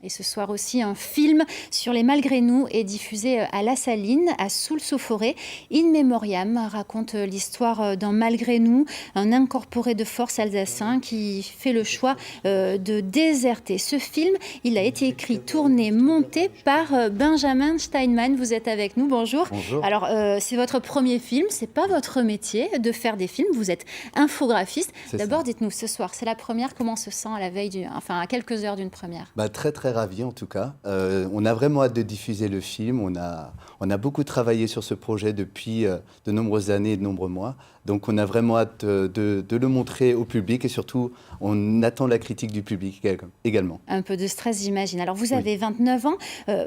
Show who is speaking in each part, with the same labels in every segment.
Speaker 1: Et ce soir aussi, un film sur les Malgré nous est diffusé à La Saline, à Soultz-au-Forêt. In Memoriam raconte l'histoire d'un Malgré nous, un incorporé de force alsacien qui fait le choix de déserter. Ce film, il a été écrit, tourné, monté par Benjamin Steinman. Vous êtes avec nous, bonjour.
Speaker 2: Bonjour.
Speaker 1: Alors, c'est votre premier film, c'est pas votre métier de faire des films, vous êtes infographiste. D'abord, dites-nous, ce soir, c'est la première, comment on se sent à la veille, à quelques heures d'une première?
Speaker 2: Très ravi en tout cas. On a vraiment hâte de diffuser le film. On a beaucoup travaillé sur ce projet depuis de nombreuses années et de nombreux mois. Donc on a vraiment hâte de le montrer au public et surtout on attend la critique du public également.
Speaker 1: Un peu de stress, j'imagine. Alors vous avez 29 ans,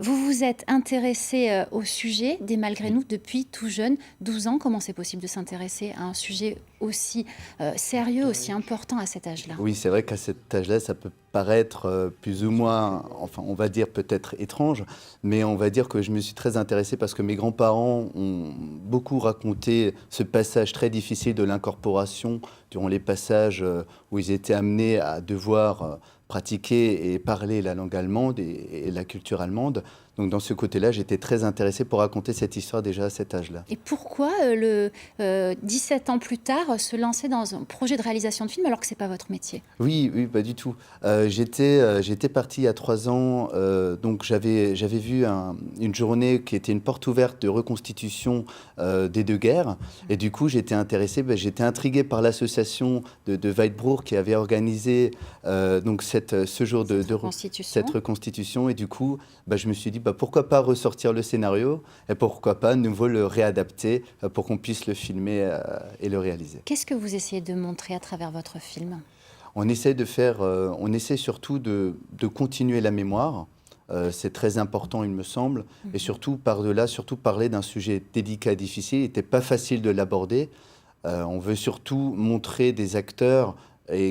Speaker 1: vous vous êtes intéressé au sujet des Malgré nous depuis tout jeune, 12 ans. Comment c'est possible de s'intéresser à un sujet aussi sérieux, aussi important à cet âge-là?
Speaker 2: Oui, c'est vrai qu'à cet âge-là, ça peut paraître plus ou moins, enfin on va dire peut-être étrange, mais on va dire que je me suis très intéressé parce que mes grands-parents ont beaucoup raconté ce passage très difficile de l'incorporation durant les passages où ils étaient amenés à devoir pratiquer et parler la langue allemande et la culture allemande. Donc dans ce côté-là, j'étais très intéressé pour raconter cette histoire déjà à cet âge-là.
Speaker 1: Et pourquoi, 17 ans plus tard, se lancer dans un projet de réalisation de film alors que ce n'est pas votre métier?
Speaker 2: Oui, pas du tout. J'étais parti il y a 3 ans, donc j'avais vu une journée qui était une porte ouverte de reconstitution des deux guerres. Et du coup, j'étais intéressé, j'étais intrigué par l'association de Weitbruch qui avait organisé donc ce jour cette reconstitution. Et du coup, je me suis dit, pourquoi pas ressortir le scénario et pourquoi pas de nouveau le réadapter pour qu'on puisse le filmer et le réaliser.
Speaker 1: Qu'est-ce que vous essayez de montrer à travers votre film?
Speaker 2: On essaie surtout de continuer la mémoire. C'est très important, il me semble. Et surtout, par-delà, surtout parler d'un sujet délicat et difficile. Il n'était pas facile de l'aborder. On veut surtout montrer des acteurs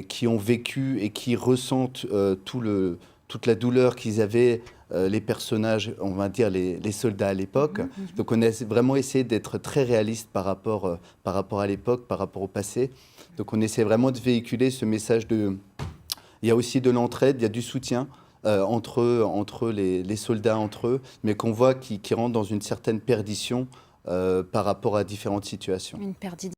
Speaker 2: qui ont vécu et qui ressentent toute la douleur qu'ils avaient, les personnages, on va dire les soldats à l'époque. Donc on a vraiment essayé d'être très réaliste par rapport à l'époque, par rapport au passé. Donc on essaie vraiment de véhiculer ce message il y a aussi de l'entraide, il y a du soutien entre les soldats entre eux, mais qu'on voit qui rentrent dans une certaine perdition par rapport à différentes situations.
Speaker 1: Une perte